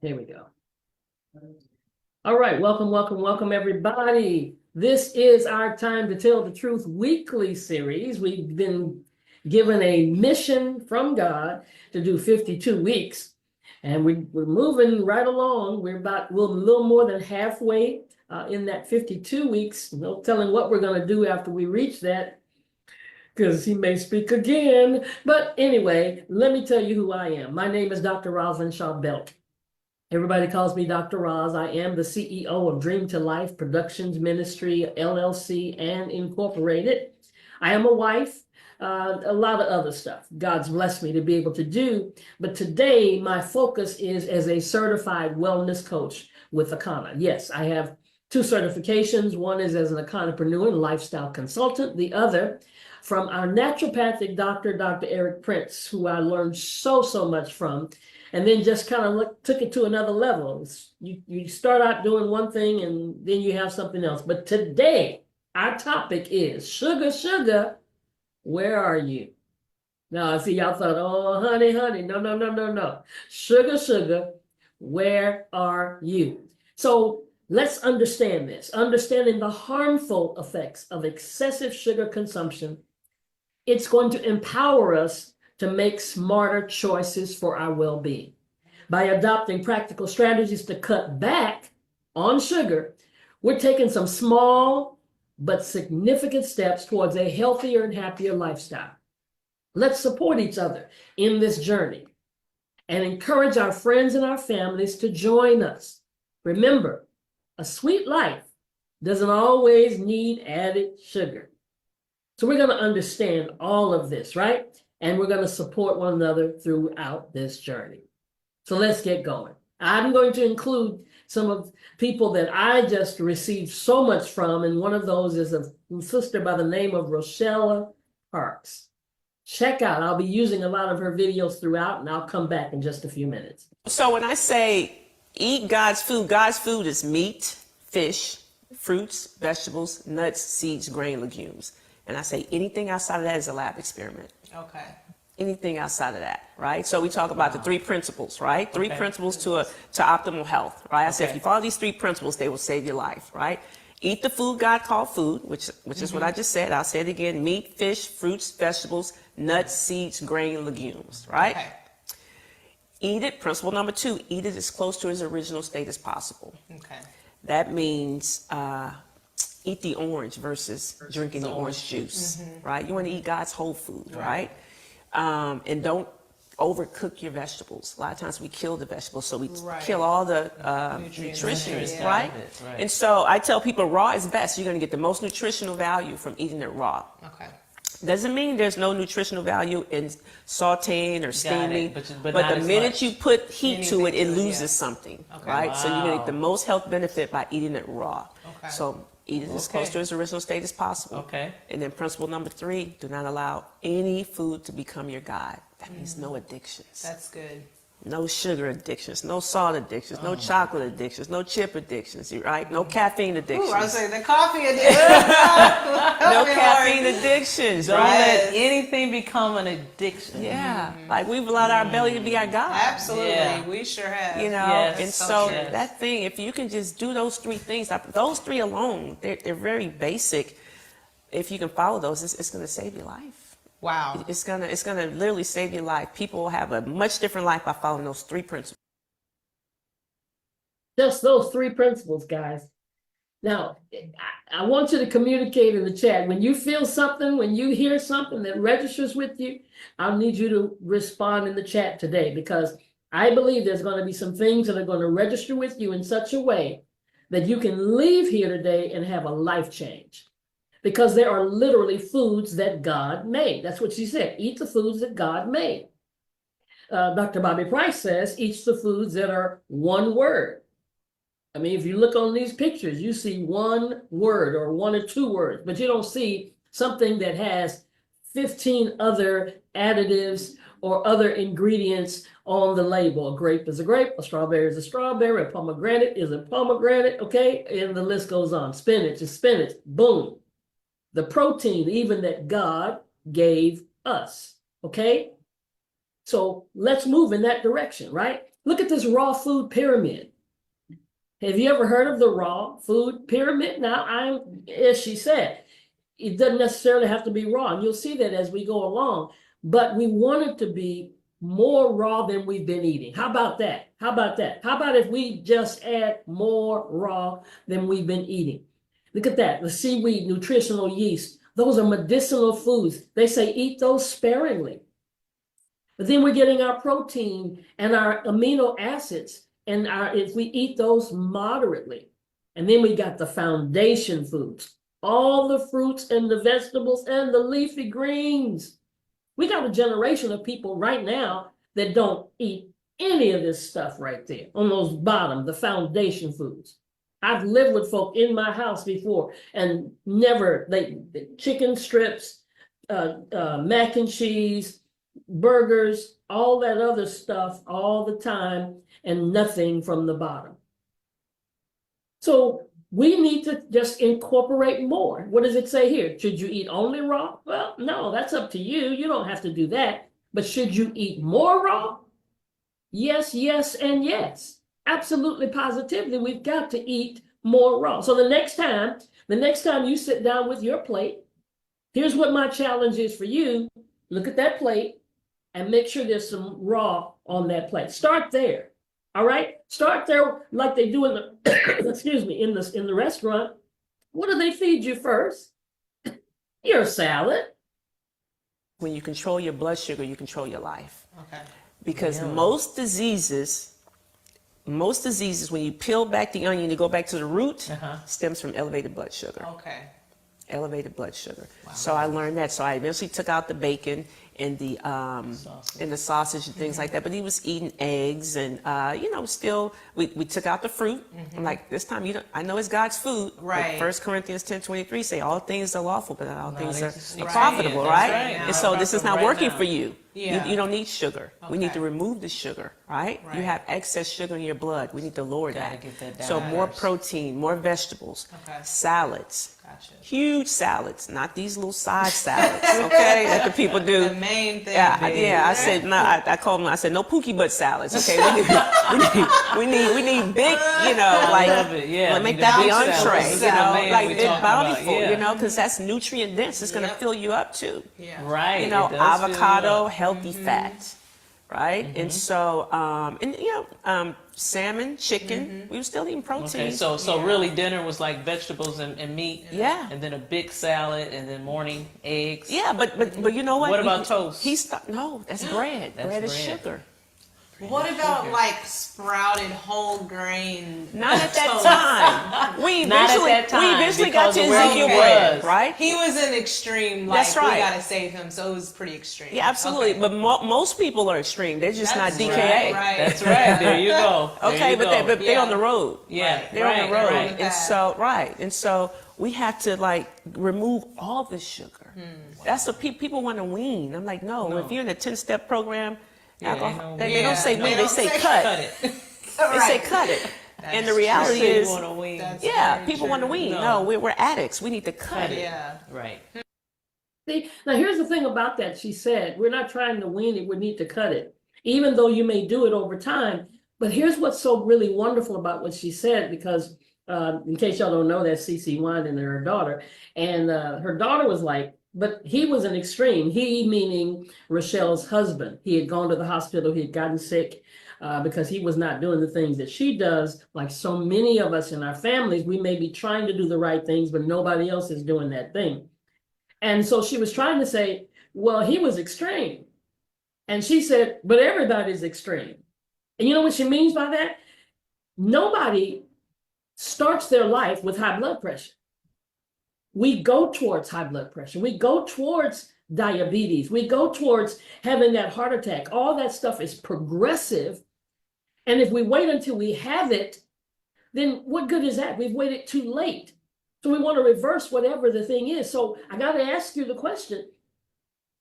Here we go. All right, welcome, everybody. This is our Time to Tell the Truth weekly series. We've been given a mission from God to do 52 weeks, and we're moving right along. We're a little more than halfway in that 52 weeks. No telling what we're going to do after we reach that, because he may speak again. But anyway, let me tell you who I am. My name is Dr. Rosalind Shaw Belk. Everybody calls me Dr. Roz. I am the CEO of Dream to Life Productions Ministry, LLC, and Incorporated. I am a wife, a lot of other stuff God's blessed me to be able to do. But today, my focus is as a certified wellness coach with Akana. Yes, I have two certifications. One is as an Akanapreneur and lifestyle consultant. The other from our naturopathic doctor, Dr. Eric Prince, who I learned so much from. And then just kind of took it to another level. You start out doing one thing and then you have something else. But today, our topic is sugar, where are you? Now, I see y'all thought, oh, honey. No. Sugar, where are you? So let's understand this. Understanding the harmful effects of excessive sugar consumption, it's going to empower us to make smarter choices for our well-being. By adopting practical strategies to cut back on sugar, we're taking some small but significant steps towards a healthier and happier lifestyle. Let's support each other in this journey and encourage our friends and our families to join us. Remember, a sweet life doesn't always need added sugar. So we're going to understand all of this, right? And we're going to support one another throughout this journey. So let's get going. I'm going to include some of people that I just received so much from, and one of those is a sister by the name of Rochelle Parks. Check out, I'll be using a lot of her videos throughout, and I'll come back in just a few minutes. So when I say eat God's food is meat, fish, fruits, vegetables, nuts, seeds, grain, legumes. And I say anything outside of that is a lab experiment. Okay. Anything outside of that, right? So we talk about the three principles, right? Three principles to optimal health, right? I said if you follow these three principles, they will save your life, right? Eat the food God called food, which is what I just said. I'll say it again: meat, fish, fruits, vegetables, nuts, seeds, grain, legumes, right? Okay. Eat it. Principle number 2: eat it as close to its original state as possible. Okay. That means eat the orange versus drinking the orange juice, right? You want to eat God's whole food, right? And don't overcook your vegetables. A lot of times we kill the vegetables, so we kill all the nutrition, right? And so I tell people raw is best. You're going to get the most nutritional value from eating it raw. Okay. Doesn't mean there's no nutritional value in sauteing or steaming, but not the as minute much. you put heat to it, it loses yeah. something, Okay. right? So you're going to get Wow. the most health benefit by eating it raw. Okay. So eat it as close Okay. to its original state as possible. Okay. And then principle number 3: do not allow any food to become your God. That means no addictions. That's good. No sugar addictions, no salt addictions, no chocolate addictions, no chip addictions, right? No caffeine addictions. Ooh, I was saying the coffee addiction. No caffeine addictions, Don't right? let anything become an addiction. Yeah, like we've allowed our belly to be our God. Absolutely. Yeah. We sure have. You know, Yes, and so so true. that thing, if you can just do those 3 things, those 3 alone, they're very basic. If you can follow those, it's going to save your life. Wow. It's gonna literally save your life. People will have a much different life by following those 3 principles. Just those 3 principles, guys. Now, I want you to communicate in the chat. When you feel something, when you hear something that registers with you, I'll need you to respond in the chat today, because I believe there's going to be some things that are going to register with you in such a way that you can leave here today and have a life change. Because there are literally foods that God made. That's what she said. Eat the foods that God made. Dr. Bobby Price says, eat the foods that are one word. I mean, if you look on these pictures, you see one word or 1 or 2 words, but you don't see something that has 15 other additives or other ingredients on the label. A grape is a grape, a strawberry is a strawberry, a pomegranate is a pomegranate, okay? And the list goes on. Spinach is spinach, boom. The protein even that God gave us, okay? So let's move in that direction, right? Look at this raw food pyramid. Have you ever heard of the raw food pyramid? Now, as she said, it doesn't necessarily have to be raw. And you'll see that as we go along. But we want it to be more raw than we've been eating. How about that? How about that? How about if we just add more raw than we've been eating? Look at that. The seaweed, nutritional yeast. Those are medicinal foods. They say eat those sparingly. But then we're getting our protein and our amino acids, and if we eat those moderately. And then we got the foundation foods, all the fruits and the vegetables and the leafy greens. We got a generation of people right now that don't eat any of this stuff right there on those bottom, the foundation foods. I've lived with folk in my house before and never, the chicken strips, mac and cheese, burgers, all that other stuff all the time, and nothing from the bottom. So we need to just incorporate more. What does it say here? Should you eat only raw? Well, no, that's up to you. You don't have to do that. But should you eat more raw? Yes, yes, and yes. Absolutely, positively, we've got to eat more raw. So the next time you sit down with your plate, here's what my challenge is for you. Look at that plate and make sure there's some raw on that plate. Start there. All right? Start there like they do in the excuse me, in the restaurant. What do they feed you first? Your salad. When you control your blood sugar, you control your life. Okay. Because most diseases, when you peel back the onion to go back to the root, stems from elevated blood sugar. Okay. Elevated blood sugar. So I learned that. So I eventually took out the bacon and the sausage and things like that. But he was eating eggs and still we took out the fruit. I'm like, this time I know it's God's food. Right. 1 Corinthians 10:23 say all things are lawful, but not all things are Right. profitable, That's right? right. And so this is not Right working now. for you. Yeah. You don't need sugar. We need Okay. to remove the sugar, right? You Right. have excess sugar in your blood. We need to lower Gotta that. get that down So more first. protein, more vegetables, Okay. salads. Gotcha. Huge salads, not these little side salads, okay, that the people do. The main thing. Yeah, I said no. I called them. I said no pookie butt salads. Okay, we need big. Like love it, yeah. make The that the big salads. entree. This is the man Like we it's talking about, bountiful. yeah. Because that's nutrient dense. It's gonna Yep. fill you up too. Yeah. Right. it does fill you Avocado, up. healthy fat, right? And so, salmon, chicken. We were still eating protein. Okay, so really dinner was like vegetables and meat. Yeah. And then a big salad, and then morning eggs. Yeah, but you know what? What about toast? No, that's bread. That's bread is bread. sugar. What about like sprouted whole grain? Not at that toast? time. We Not at eventually, that time, we eventually got because to of where he Ezekiel bread, was. right? He was an extreme. Like, That's right. We gotta save him, so it was pretty extreme. Yeah, absolutely. Okay. But most people are extreme. They're just That's not right, DKA. right. That's right. There you go. There Okay, you but go. they're on the road. Yeah, They're right, on the road. right. And so we have to remove all the sugar. That's what people want to wean. I'm like, no. If you're in a 10-step program, Yeah, they don't say wean, they don't say say cut. Cut it. They say cut it. And the reality You is, wanna wean. That's yeah, very people true. want to wean. No. No, we're addicts. We need to cut it. Yeah. Right. See, now here's the thing about that. She said, we're not trying to wean it, we need to cut it, even though you may do it over time. But here's what's so really wonderful about what she said, because in case y'all don't know, that's CeCe Winan and her daughter. And her daughter was like, but he was an extreme. He, meaning Rochelle's husband. He had gone to the hospital, he had gotten sick because he was not doing the things that she does. Like so many of us in our families, we may be trying to do the right things, but nobody else is doing that thing. And so she was trying to say, well, he was extreme. And she said, but everybody's extreme. And you know what she means by that? Nobody starts their life with high blood pressure. We go towards high blood pressure. We go towards diabetes. We go towards having that heart attack. All that stuff is progressive. And if we wait until we have it, then what good is that? We've waited too late. So we want to reverse whatever the thing is. So I got to ask you the question,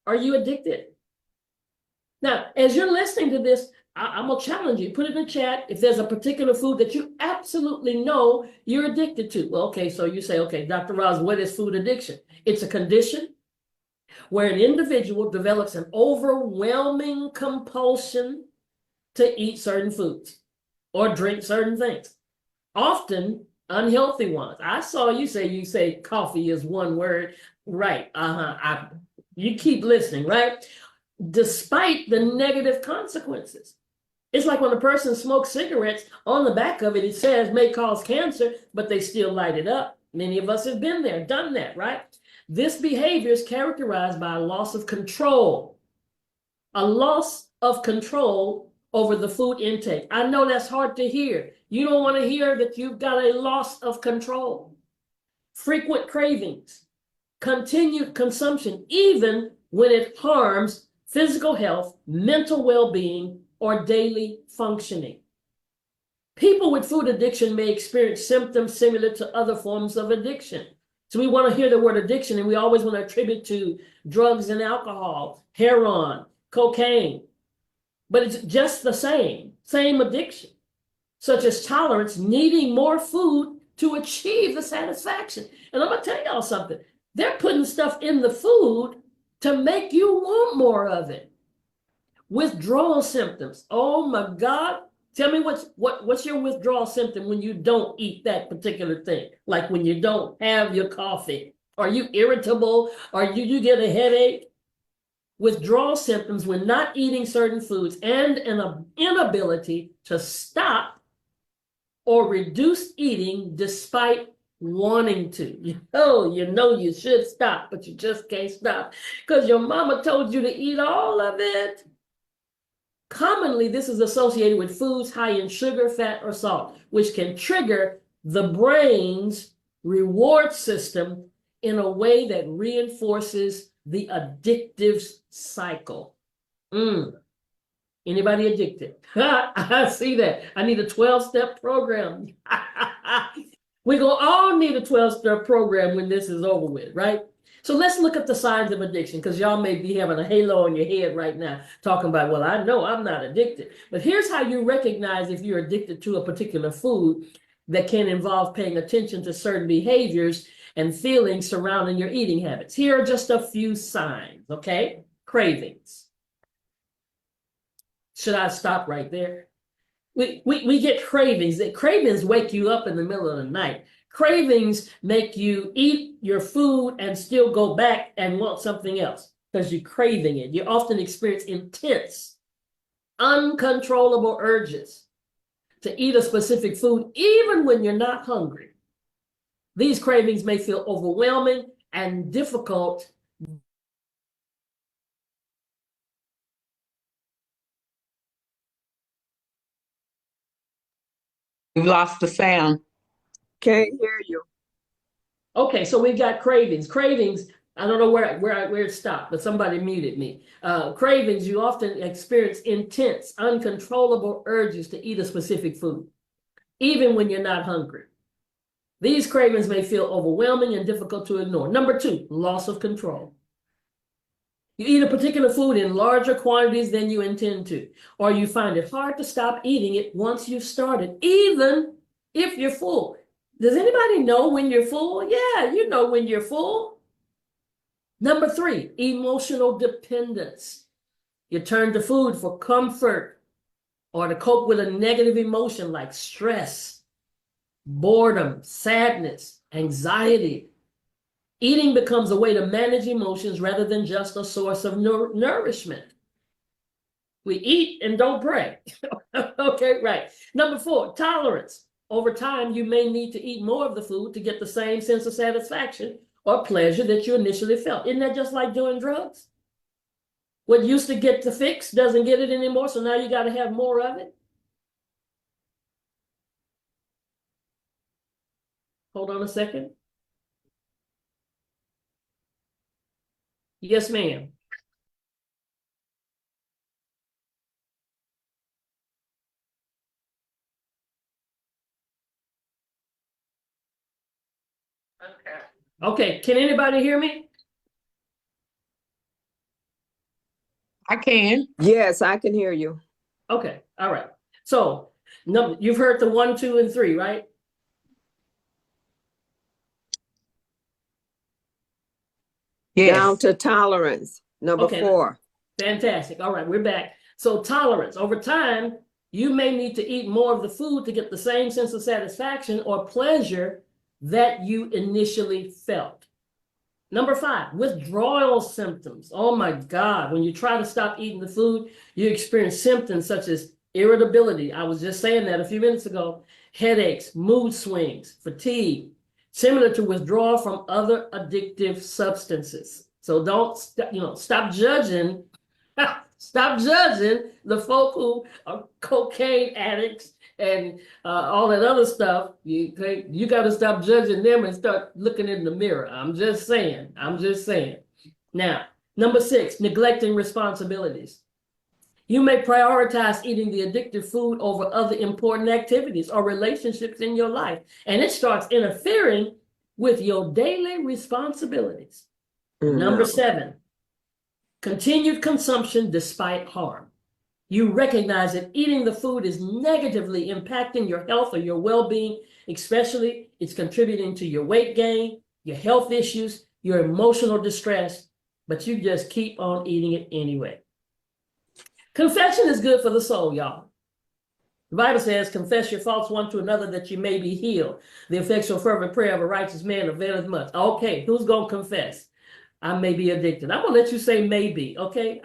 are you addicted? Now, as you're listening to this, I'm going to challenge you. Put it in the chat if there's a particular food that you absolutely know you're addicted to. Well, okay, so you say, okay, Dr. Roz, what is food addiction? It's a condition where an individual develops an overwhelming compulsion to eat certain foods or drink certain things, often unhealthy ones. I saw you say coffee is one word. Right. You keep listening, right? Despite the negative consequences. It's like when a person smokes cigarettes, on the back of it, it says may cause cancer, but they still light it up. Many of us have been there, done that, right? This behavior is characterized by a loss of control, over the food intake. I know that's hard to hear. You don't want to hear that you've got a loss of control. Frequent cravings, continued consumption, even when it harms physical health, mental well-being, or daily functioning. People with food addiction may experience symptoms similar to other forms of addiction. So we want to hear the word addiction, and we always want to attribute to drugs and alcohol, heroin, cocaine. But it's just the same addiction, such as tolerance, needing more food to achieve the satisfaction. And I'm going to tell y'all something. They're putting stuff in the food to make you want more of it. Withdrawal symptoms. Oh my God. Tell me what's your withdrawal symptom when you don't eat that particular thing? Like when you don't have your coffee. Are you irritable? Or you get a headache? Withdrawal symptoms when not eating certain foods and an inability to stop or reduce eating despite wanting to. You know you should stop, but you just can't stop because your mama told you to eat all of it. Commonly, this is associated with foods high in sugar, fat, or salt, which can trigger the brain's reward system in a way that reinforces the addictive cycle. Anybody addicted? I see that. I need a 12-step program. We're going to all need a 12-step program when this is over with, right? So let's look at the signs of addiction, because y'all may be having a halo on your head right now talking about, well, I know I'm not addicted. But here's how you recognize if you're addicted to a particular food that can involve paying attention to certain behaviors and feelings surrounding your eating habits. Here are just a few signs, okay? Cravings. Should I stop right there? We get cravings. Cravings wake you up in the middle of the night. Cravings make you eat your food and still go back and want something else because you're craving it. You often experience intense, uncontrollable urges to eat a specific food even when you're not hungry. These cravings may feel overwhelming and difficult. We've lost the sound. Can't hear you. Okay, so we've got cravings. Cravings, I don't know where it stopped, but somebody muted me. Cravings, you often experience intense, uncontrollable urges to eat a specific food, even when you're not hungry. These cravings may feel overwhelming and difficult to ignore. Number 2, loss of control. You eat a particular food in larger quantities than you intend to, or you find it hard to stop eating it once you've started, even if you're full. Does anybody know when you're full? Yeah, you know when you're full. Number 3, emotional dependence. You turn to food for comfort or to cope with a negative emotion like stress, boredom, sadness, anxiety. Eating becomes a way to manage emotions rather than just a source of nourishment. We eat and don't pray. Okay, right. Number 4, tolerance. Over time, you may need to eat more of the food to get the same sense of satisfaction or pleasure that you initially felt. Isn't that just like doing drugs? What used to get the fix doesn't get it anymore, so now you got to have more of it. Hold on a second. Yes, ma'am. Okay, can anybody hear me? I can. Yes, I can hear you. Okay, all right. So, you've heard the 1, 2, and 3, right? Yes. Down to tolerance. Number Okay. 4. Fantastic. All right, we're back. So tolerance, over time, you may need to eat more of the food to get the same sense of satisfaction or pleasure that you initially felt. Number 5, withdrawal symptoms. Oh my God, when you try to stop eating the food, you experience symptoms such as irritability. I was just saying that a few minutes ago. Headaches, mood swings, fatigue, similar to withdrawal from other addictive substances. So don't, stop judging. Stop judging the folk who are cocaine addicts and all that other stuff. You got to stop judging them and start looking in the mirror. I'm just saying. Now, number 6, neglecting responsibilities. You may prioritize eating the addictive food over other important activities or relationships in your life, and it starts interfering with your daily responsibilities. Number 7, continued consumption despite harm. You recognize that eating the food is negatively impacting your health or your well-being, especially it's contributing to your weight gain, your health issues, your emotional distress, but you just keep on eating it anyway. Confession is good for the soul, y'all. The Bible says, confess your faults one to another that you may be healed. The effectual fervent prayer of a righteous man availeth much. Okay, who's going to confess? I may be addicted. I'm going to let you say maybe, okay?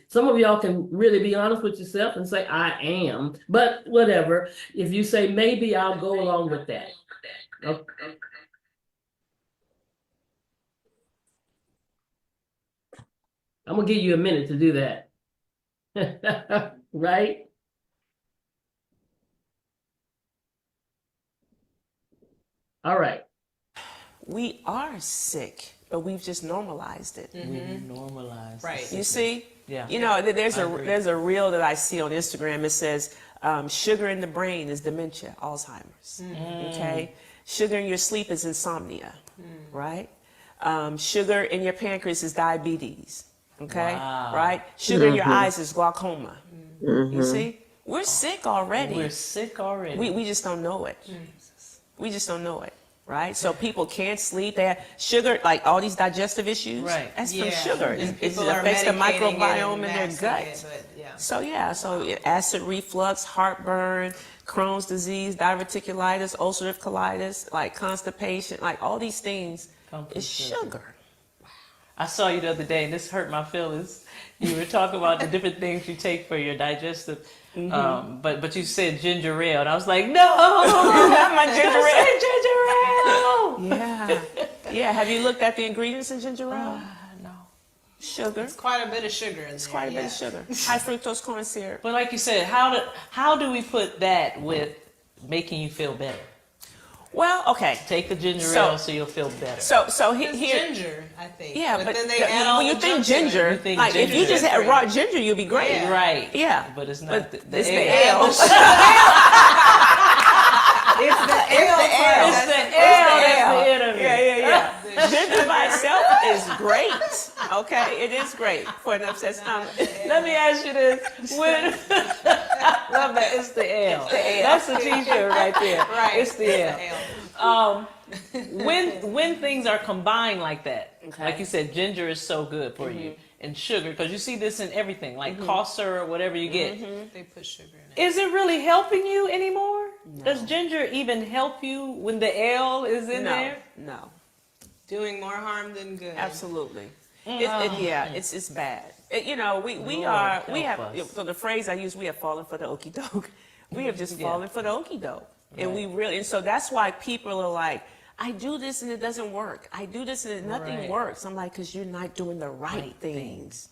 Some of y'all can really be honest with yourself and say, I am. But whatever. If you say maybe, I'll go along with that. Okay. I'm going to give you a minute to do that. Right? All right. We are sick, but we've just normalized it. We normalize. Right. You see? Yeah. You know, there's I agree. there's a reel that I see on Instagram. It says, sugar in the brain is dementia, Alzheimer's. Okay? Sugar in your sleep is insomnia, right? Sugar in your pancreas is diabetes. Okay? Wow. Right? Sugar in your eyes is glaucoma. You see? We're sick already. We're sick already. We just don't know it. We just don't know it. Right? So people can't sleep. They have sugar, like all these digestive issues. Right. That's from sugar. And It people are affects the medicating it microbiome and in their masking gut. it, but yeah. So acid reflux, heartburn, Crohn's disease, diverticulitis, ulcerative colitis, like constipation, like all these things Come from is sugar. I saw you the other day, and this hurt my feelings. You were talking about the different things you take for your digestive, but you said ginger ale, and I was like, no, Not my ginger don't ale. say ginger ale. Yeah. Yeah. Have you looked at the ingredients in ginger ale? No. Sugar. It's quite a bit of sugar in there. It's quite a bit of sugar. High fructose corn syrup. But like you said, how do we put that with making you feel better? Well, okay. Take the ginger So- ale so you'll feel better. So It's here. ginger, I think. Yeah, but then they add all when you the think junk to it. ginger, You think like if you ginger. just had raw ginger, you'd be great. Yeah. Right. Yeah. But it's not But the it's the ale. ale. It's the ale. It's the ale. That's the enemy. Yeah. Ginger by itself is great. Okay, it is great for an upset stomach. Let me ask you this. When, I love that. It's the ale. That's the t-shirt right there. Right. It's the ale. When things are combined like that, like you said, ginger is so good for you, and sugar, because you see this in everything, like cough syrup, whatever you get. They put sugar in it. Is it really helping you anymore? Does ginger even help you when the ale is in there? No, Doing more harm than good. absolutely. It's bad. You know, we have help us. so the phrase I use, we have fallen for the okie doke. We have just fallen for the okie doke, and we really, and so that's why people are like, I do this and it doesn't work. I do this and nothing Right. works. I'm like, because you're not doing the right things.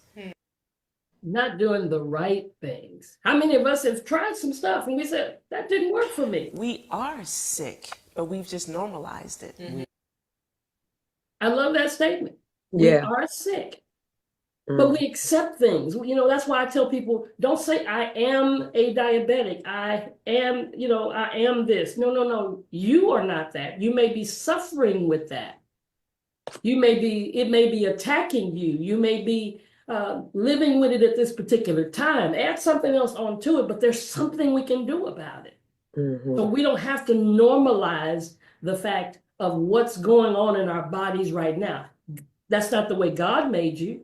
Not doing the right things. How many of us have tried some stuff and we said, that didn't work for me? We are sick, but we've just normalized it. I love that statement. Yeah. We are sick, but we accept things. You know, that's why I tell people, don't say, I am a diabetic. I am, I am this. No. You are not that. You may be suffering with that. It may be attacking you. You may be living with it at this particular time. Add something else onto it, but there's something we can do about it. So we don't have to normalize the fact of what's going on in our bodies right now. That's not the way God made you.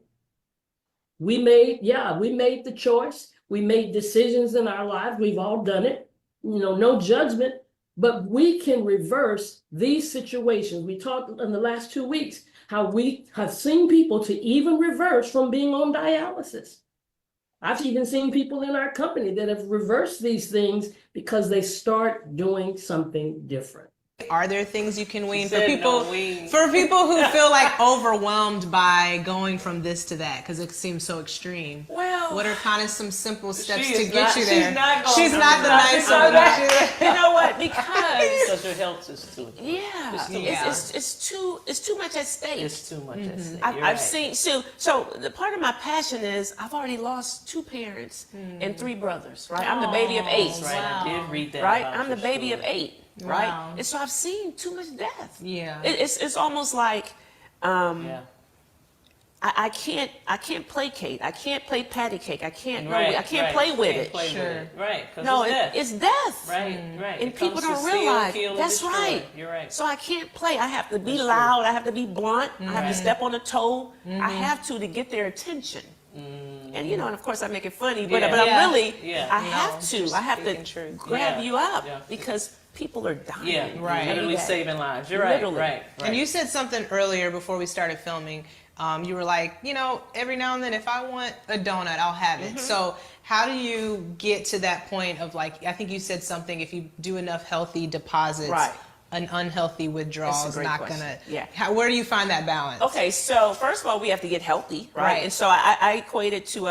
We made the choice. We make decisions in our lives. We've all done it. No judgment, but we can reverse these situations. We talked in the last 2 weeks how we have seen people to even reverse from being on dialysis. I've even seen people in our company that have reversed these things because they start doing something different. Are there things you can wean for said people no wean. for people who feel like overwhelmed by going from this to that because it seems so extreme? Well, What are kind of some simple steps She to is get not- you she's there? not going She's from not the that. nice So one. that- you know what? Because Because your health is too. yeah, Yeah. it's too much at stake. It's too much. At stake. I've, You're I've right. seen so the part of my passion is I've already lost 2 parents and 3 brothers. Right, I'm the baby of 8. That's right. I did read that. Right, about I'm the your baby of story. 8. Right, Wow. and so I've seen too much death. Yeah. It's almost like Yeah. I can't placate. I can't play patty cake. I can't Right. I can't right. play with Can't it. Play Sure. with it. Right. 'Cause No, it's death. it's death. Right. Right. And It people comes to don't steal, realize kill, and that's destroy. right. You're right. So I can't play. I have to be That's true. loud. I have to be blunt. I have to Right. step on the toe. I have to get their attention. And and of course I make it funny, but Yeah. but Yeah. I'm really Yeah. I No, have to. just I have speaking to truth. grab Yeah. you up Yeah. because people are dying. Yeah. Right. Literally every day. saving lives. You're right. Literally. Right. Right. And you said something earlier before we started filming. You were like, every now and then, if I want a donut, I'll have it. So how do you get to that point of like, I think you said something, if you do enough healthy deposits, Right. an unhealthy withdrawal That's a is great not question. gonna. Yeah. Where do you find that balance? Okay, so first of all, we have to get healthy, right? Right. And so I equate it to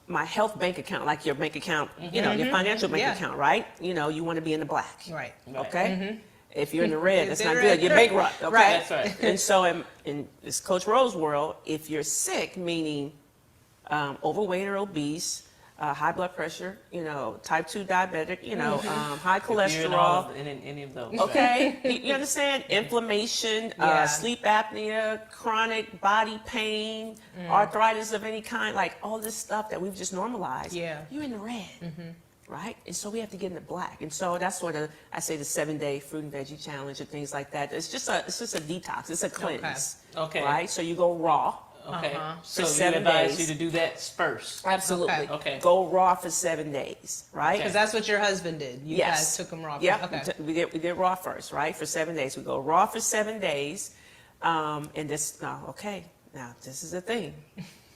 my health bank account, like your bank account, your financial bank Yeah. account, right? You want to be in the black, Right. okay? If you're in the red, that's If not they're good. red. You're bankrupt, okay? Right. That's right. And so in this Coach Rose world, if you're sick, meaning overweight or obese, high blood pressure, type 2 diabetic, high If you're in all cholesterol, of- in any of those. okay? You understand? Inflammation, Yeah. sleep apnea, chronic body pain, arthritis of any kind, like all this stuff that we've just normalized. Yeah. You're in the red. Right? And so we have to get in the black. And so that's what I say the 7-day fruit and veggie challenge and things like that. It's just a detox. It's a cleanse. Okay. Right? So you go raw. Okay. So For you 7 advise days. you to do that first. Absolutely. Okay. Go raw for 7 days. Right? Because that's what your husband did. You Yes. guys took him raw. Yeah. Okay. We did raw first, right? For 7 days. We go raw for 7 days. And this, now this is the thing.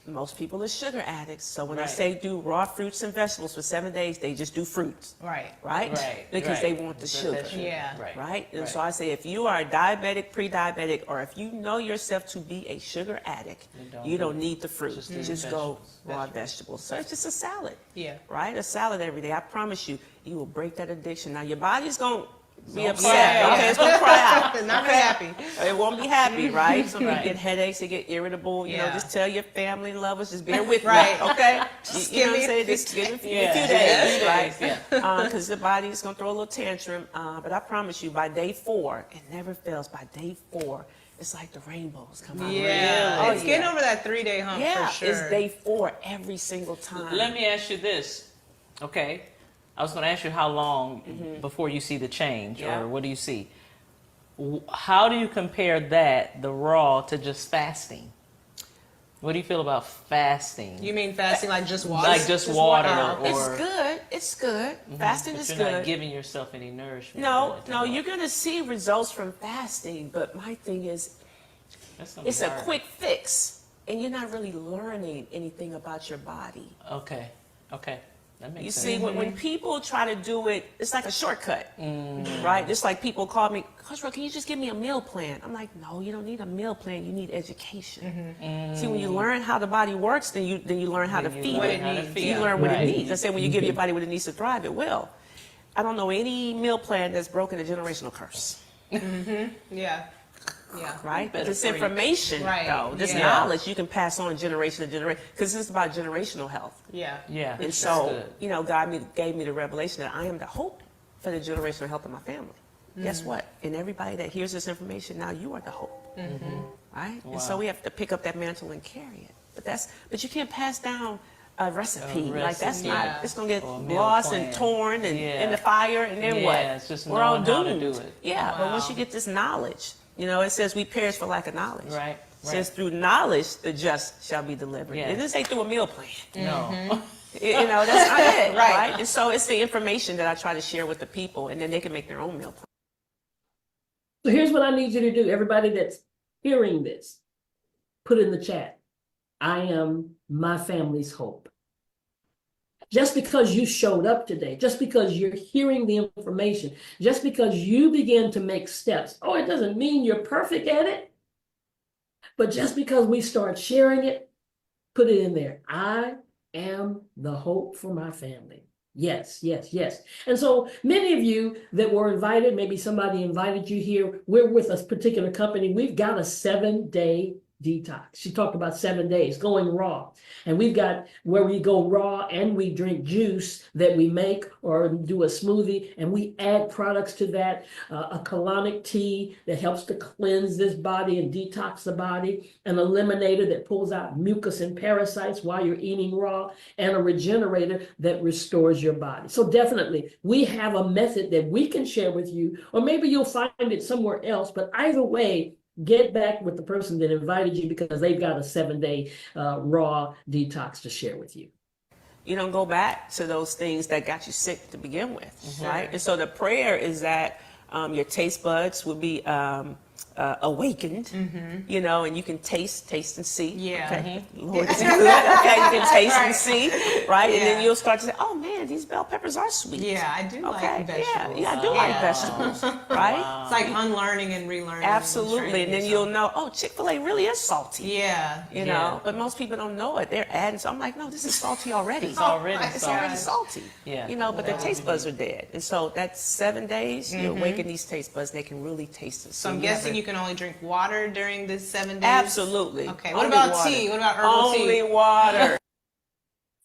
Most people are sugar addicts. So when I Right. say do raw fruits and vegetables for 7 days, they just do fruits. Right. Right? Right. Because right. they want the That sugar. Yeah. Right. Right? And Right. so I say if you are diabetic, pre-diabetic, or if you know yourself to be a sugar addict, you don't need the fruit. Just Just, eat go vegetables. raw vegetables. So it's just a salad. Yeah. Right? A salad every day. I promise you, you will break that addiction. Now your body's going to be Yeah, upset. yeah. Okay, it's going to cry out. Not okay? happy. It won't be happy, right? Some people Right. get headaches, they get irritable. Yeah. Just tell your family and lovers, just bear with Right. me, okay? Just you know give what me I'm a saying? few Just give it a few Yeah. days, Yeah. right? Yeah. Because the body is going to throw a little tantrum. But I promise you, by day 4, it never fails. By day 4, it's like the rainbows come out. Yeah. Oh, It's getting yeah. over that 3-day hump Yeah, for sure. it's day 4 every single time. Let me ask you this. Okay. I was going to ask you how long before you see the change, Yeah. or what do you see? How do you compare the raw, to just fasting? What do you feel about fasting? You mean fasting like just water? Like just water or- It's good. It's good. Fasting But is you're good. not giving yourself any nourishment. No, or anything no, like you're going to see results from fasting, but my thing is, That's gonna be it's a hard. quick fix, and you're not really learning anything about your body. Okay. Okay. That makes You sense. see, when people try to do it, it's like a shortcut, right? Just like people call me, Coach Ro, can you just give me a meal plan? I'm like, no, you don't need a meal plan. You need education. See, when you learn how the body works, then you learn how to You feed learn it. how to feed You it. learn what Right. it needs. I say when you give your body what it needs to thrive, it will. I don't know any meal plan that's broken a generational curse. Yeah. Yeah. Right? But Better this for you. information, Right. though, this Yeah. knowledge you can pass on generation to generation, because it's about generational health. Yeah. Yeah. And that's so, good. God gave me the revelation that I am the hope for the generational health of my family. Guess Mm-hmm. what? And everybody that hears this information, now you are the hope. Right? And so Wow. we have to pick up that mantle and carry it. But you can't pass down a recipe. Like that's recipe. not, Yeah. it's going to get Or a meal lost plan. and torn and Yeah. in the fire, and then what? Yeah, it's just We're all knowing how to doomed. do it. Yeah, but once Wow. you get this knowledge, it says we perish for lack of knowledge. Right. Since through knowledge the just shall be delivered. Yes. It didn't say through a meal plan. No. You know, that's not it, right? And so it's the information that I try to share with the people, and then they can make their own meal plan. So here's what I need you to do. Everybody that's hearing this, put in the chat. I am my family's hope. Just because you showed up today, just because you're hearing the information, just because you begin to make steps, it doesn't mean you're perfect at it. But just because we start sharing it, put it in there. I am the hope for my family. Yes, yes, yes. And so many of you that were invited, maybe somebody invited you here, we're with a particular company. We've got a 7-day detox. She talked about 7 days going raw. And we've got where we go raw and we drink juice that we make or do a smoothie, and we add products to that, a colonic tea that helps to cleanse this body and detox the body, an eliminator that pulls out mucus and parasites while you're eating raw, and a regenerator that restores your body. So definitely we have a method that we can share with you, or maybe you'll find it somewhere else, but either way, get back with the person that invited you because they've got a 7-day raw detox to share with you. You don't go back to those things that got you sick to begin with, right? And so the prayer is that your taste buds will be awakened, you know, and you can taste and see. Yeah. Okay. Lord, is it good? Okay, you can taste and see, right? And then you'll start to say, oh man, these bell peppers are sweet. Yeah, I do like vegetables. Yeah, I do like vegetables, right? It's like unlearning and relearning. Absolutely, and then you'll know, oh, Chick-fil-A really is salty. Yeah. You know, but most people don't know it. They're adding, so I'm like, no, this is salty already. It's already It's salty. already salty. Yeah. You know, but their taste buds are dead. And so that's 7 days, you awaken these taste buds, they can really taste it. So I'm guessing you can only drink water during this 7 days? Absolutely. Okay, what Only about water. tea? What about herbal tea? Only water.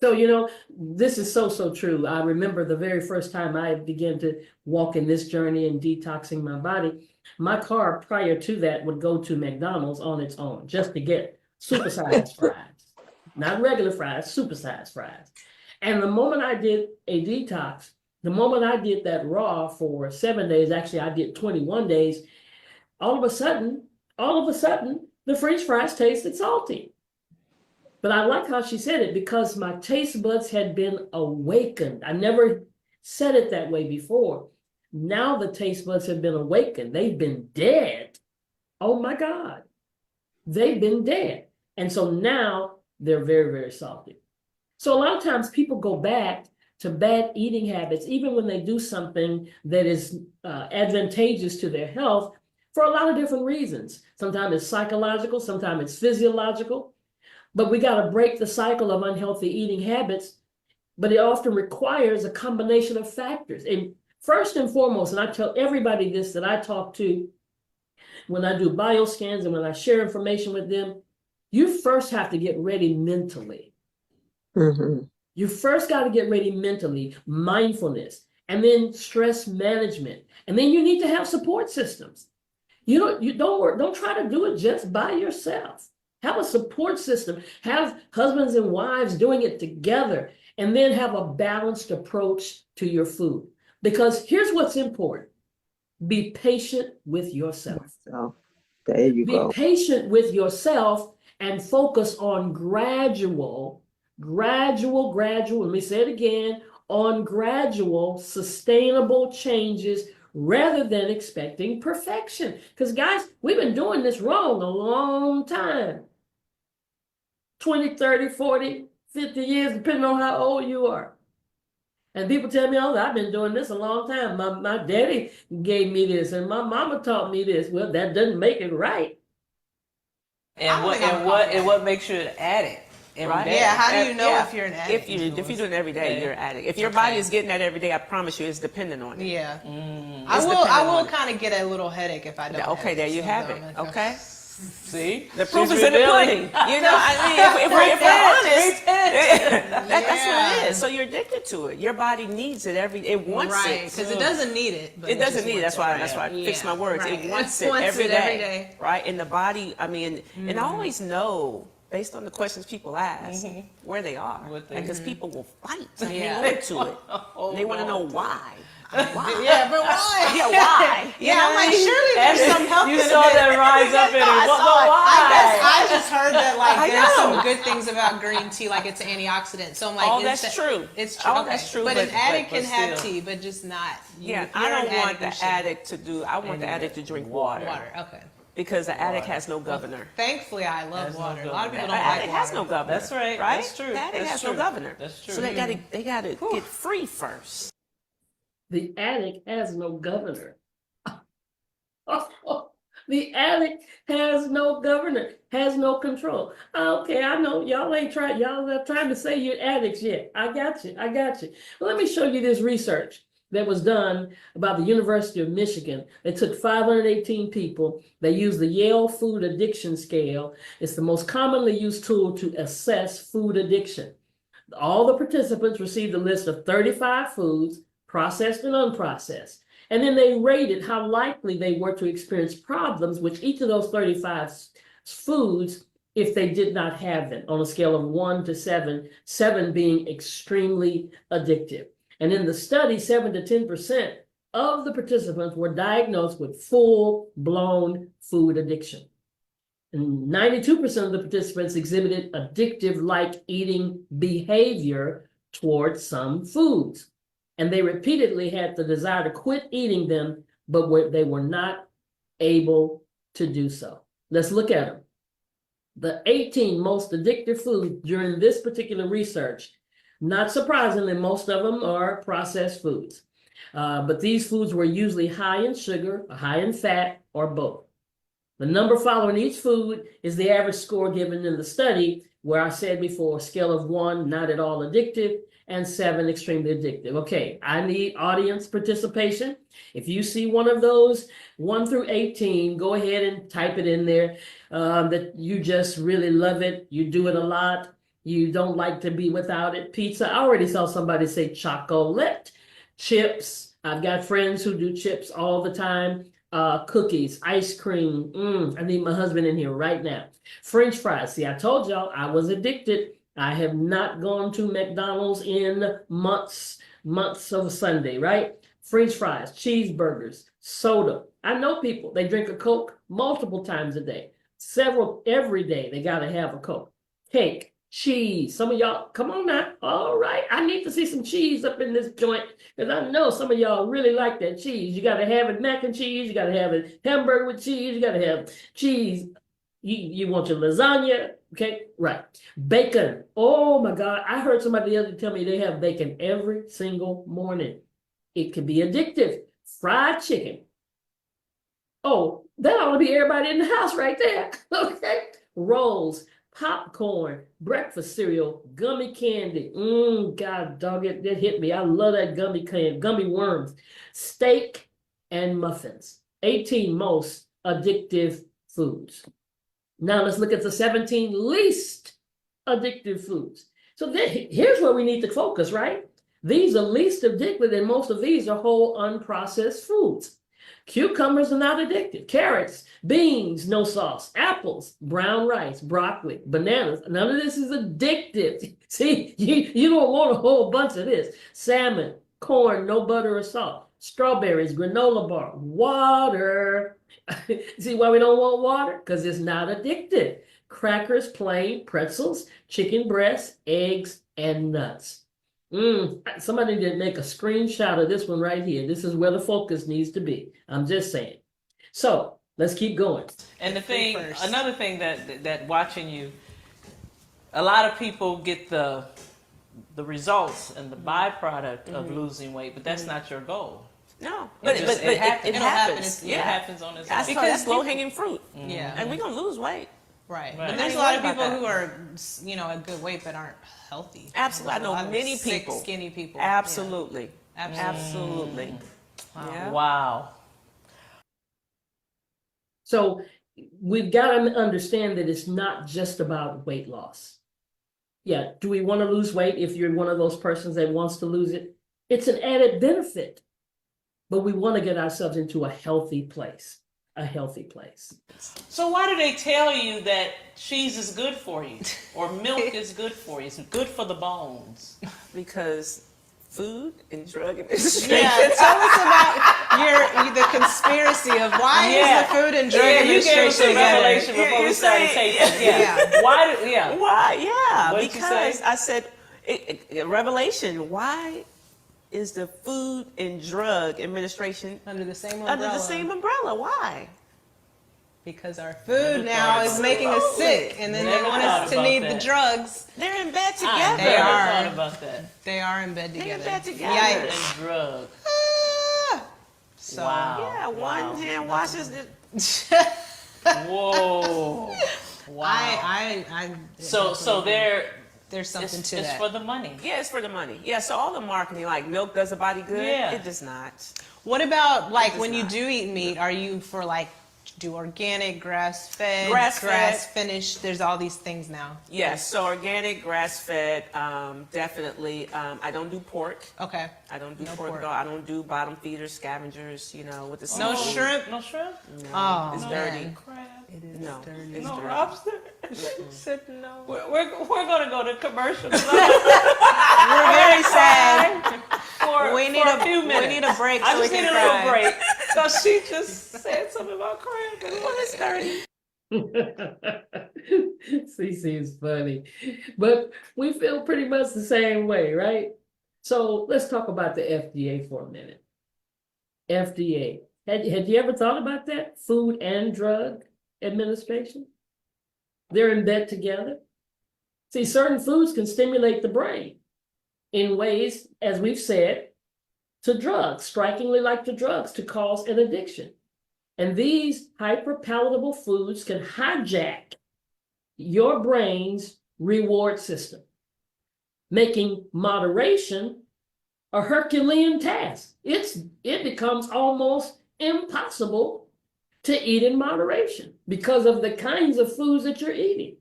So, you know, this is so true. I remember the very first time I began to walk in this journey and detoxing my body, my car prior to that would go to McDonald's on its own just to get supersized fries. Not regular fries, supersized fries. And the moment I did a detox, the moment I did that raw for 7 days, actually I did 21 days, all of a sudden, the French fries tasted salty. But I like how she said it because my taste buds had been awakened. I never said it that way before. Now the taste buds have been awakened. They've been dead. Oh my God. They've been dead. And so now they're very salty. So a lot of times people go back to bad eating habits, even when they do something that is advantageous to their health, for a lot of different reasons. Sometimes it's psychological, sometimes it's physiological, but we got to break the cycle of unhealthy eating habits, but it often requires a combination of factors. And first and foremost, and I tell everybody this that I talk to when I do bioscans and when I share information with them, you first have to get ready mentally. You first got to get ready mentally, mindfulness, and then stress management. And then you need to have support systems. Don't try to do it just by yourself. Have a support system. Have husbands and wives doing it together, and then have a balanced approach to your food. Because here's what's important. Be patient with yourself. So there you Be go. patient with yourself and focus on gradual, let me say it again, on gradual, sustainable changes rather than expecting perfection. Because guys, we've been doing this wrong a long time. 20, 30, 40, 50 years, depending on how old you are. And people tell me, oh, I've been doing this a long time. My daddy gave me this and my mama taught me this. Well, that doesn't make it right. And what makes you an addict every Right. day? Yeah, how do you know if you're an addict? If you do it every day, you're an addict. If your body is getting that every day, I promise you, it's dependent on it. Yeah. It's I dependent will on it. kind of get a little headache if I don't. Okay, there you have it. Okay. See? The proof She's is in the revealing. pudding. You know, I mean, if we're honest, that's what it is. So you're addicted to it. Your body needs it it wants Right, it. because it doesn't need it. But It doesn't just need it. wants That's why I fixed my words. right. It wants It it wants every it every day. right? And the body, I mean, and I always know based on the questions people ask where they are, What they- because people will fight and Yeah. hang on to it. And they want to know why. Why? Yeah, but why? Yeah, why? Yeah, I'm like, surely there's some health You benefit. saw that rise up in her. I But saw it. why? I just heard that like I there's know. some good things about green tea, like it's an antioxidant. So I'm like, Oh, is that's that- true. It's true. Oh, okay. that's true, But an but addict can but have still. tea, but just not. Yeah, You're I don't an want the you shouldn't. addict to do. I want the addict to drink water, Water. Okay. because the addict has no governor. Thankfully, I love Has no water. A lot of governor. people The don't like addict water. has no governor. That's right. Right? That's true. The addict That's has true. no governor. That's true. So they gotta get free first. The addict has no governor. The addict has no governor, has no control. Okay, I know y'all ain't trying, y'all are trying to say you're addicts yet. I got you. Well, let me show you this research that was done about the University of Michigan. They took 518 people. They used the Yale Food Addiction Scale. It's the most commonly used tool to assess food addiction. All the participants received a list of 35 foods, processed and unprocessed. And then they rated how likely they were to experience problems with each of those 35 foods if they did not have them on a scale of 1 to 7, 7 being extremely addictive. And in the study, 7 to 10% of the participants were diagnosed with full-blown food addiction. And 92% of the participants exhibited addictive-like eating behavior towards some foods. And they repeatedly had the desire to quit eating them, but they were not able to do so. Let's look at them. The 18 most addictive foods during this particular research, not surprisingly, most of them are processed foods. But these foods were usually high in sugar, high in fat, or both. The number following each food is the average score given in the study, where I said before, scale of 1, not at all addictive, and 7, extremely addictive. Okay, I need audience participation. If you see one of those 1 through 18, go ahead and type it in there that you just really love it. You do it a lot. You don't like to be without it. Pizza, I already saw somebody say chocolate. Chips, I've got friends who do chips all the time. Cookies, ice cream. I need my husband in here right now. French fries. See, I told y'all I was addicted. I have not gone to McDonald's in months of Sunday, right? French fries, cheeseburgers, soda. I know people, they drink a Coke multiple times a day. Every day, they got to have a Coke. Cake, cheese. Some of y'all, come on now. All right, I need to see some cheese up in this joint because I know some of y'all really like that cheese. You got to have it mac and cheese. You got to have it hamburger with cheese. You got to have cheese. You want your lasagna, okay? Right. Bacon. Oh my God. I heard somebody the other day tell me they have bacon every single morning. It can be addictive. Fried chicken. Oh, that ought to be everybody in the house right there. Okay. Rolls, popcorn, breakfast cereal, gummy candy. God dog it, that hit me. I love that gummy candy, gummy worms, steak, and muffins. 18 most addictive foods. Now let's look at the 17 least addictive foods. So here's where we need to focus, right? These are least addictive, and most of these are whole unprocessed foods. Cucumbers are not addictive. Carrots, beans, no sauce. Apples, brown rice, broccoli, bananas. None of this is addictive. See, you don't want a whole bunch of this. Salmon, corn, no butter or salt. Strawberries, granola bar, water. See why we don't want water? Because it's not addictive. Crackers, plain, pretzels, chicken breasts, eggs, and nuts. Somebody did make a screenshot of this one right here. This is where the focus needs to be. I'm just saying. So let's keep going. And the thing, first. another thing that watching you, a lot of people get the results and the byproduct of losing weight, but that's not your goal. No, It just- it happens. it It'll happen. happens. It Yeah, happens on its own. that's low hanging fruit. Yeah. And we're gonna lose weight. Right. Right. But there's a Not lot even of worried people about who are, at good weight but aren't healthy. Absolutely. I There's a lot know of many sick, people. skinny people. Absolutely. Yeah. Absolutely. Yeah. Wow. So we've got to understand that it's not just about weight loss. Yeah, do we want to lose weight if you're one of those persons that wants to lose it? It's an added benefit, but we want to get ourselves into a healthy place. A healthy place. So why do they tell you that cheese is good for you or milk is good for you? It's good for the bones. Because Food and Drug Administration. Yeah, tell us about the conspiracy of why is the Food and Drug Yeah, you gave us Administration a together? revelation before we you started say- taping. Yeah. Why? Yeah. Why? Yeah, What did you because say? I said, revelation. Why is the Food and Drug Administration Under the same umbrella. under the same umbrella? Why? Because our food now is making us sick, and then they Never want thought us to about need that. the drugs. They're in bed I together. They never are. thought about that. They are in bed They're together. in bed together. Yikes. And drug. Ah. So, Wow. Yeah, one Wow. hand washes the. Whoa. Wow. I So there's something it's, to it's that. for the money. Yeah, it's for the money. Yeah, so all the marketing, like milk does a body good. Yeah. It does not. What about like does when you not. do eat meat? Are you for like do organic, grass fed, Grass-fed. grass finished? There's all these things now. Yes, so organic, grass-fed, definitely. I don't do pork. Okay. I don't do No pork pork. at all. I don't do bottom feeders, scavengers, with the No seafood. shrimp. No shrimp? No, Oh, it's man. dirty. Crab? It is No, dirty. it's No dirty. lobster? Said no. We're going to go to commercial. We're very sad. We need for a few minutes. We need a break I so we just need can a little cry. break. Because she just said something about crab. Well, it's dirty. CC is funny, but we feel pretty much the same way, right? So let's talk about the FDA for a minute. FDA. Had you ever thought about that? Food and Drug Administration? They're in bed together. See, certain foods can stimulate the brain in ways, as we've said, to drugs, strikingly like to drugs, to cause an addiction. And these hyperpalatable foods can hijack your brain's reward system, making moderation a Herculean task. It becomes almost impossible to eat in moderation because of the kinds of foods that you're eating.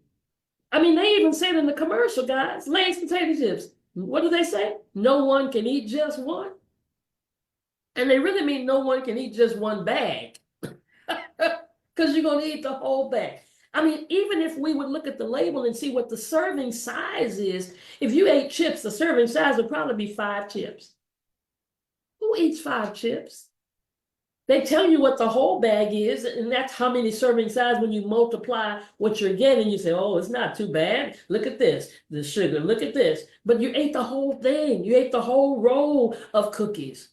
I mean, they even said in the commercial, guys, Lay's potato chips. What do they say? No one can eat just one. And they really mean no one can eat just one bag. Because you're going to eat the whole bag. I mean, even if we would look at the label and see what the serving size is, if you ate chips, the serving size would probably be 5 chips. Who eats 5 chips? They tell you what the whole bag is, and that's how many serving size. When you multiply what you're getting, you say, oh, it's not too bad. Look at this, the sugar, look at this. But you ate the whole thing. You ate the whole roll of cookies.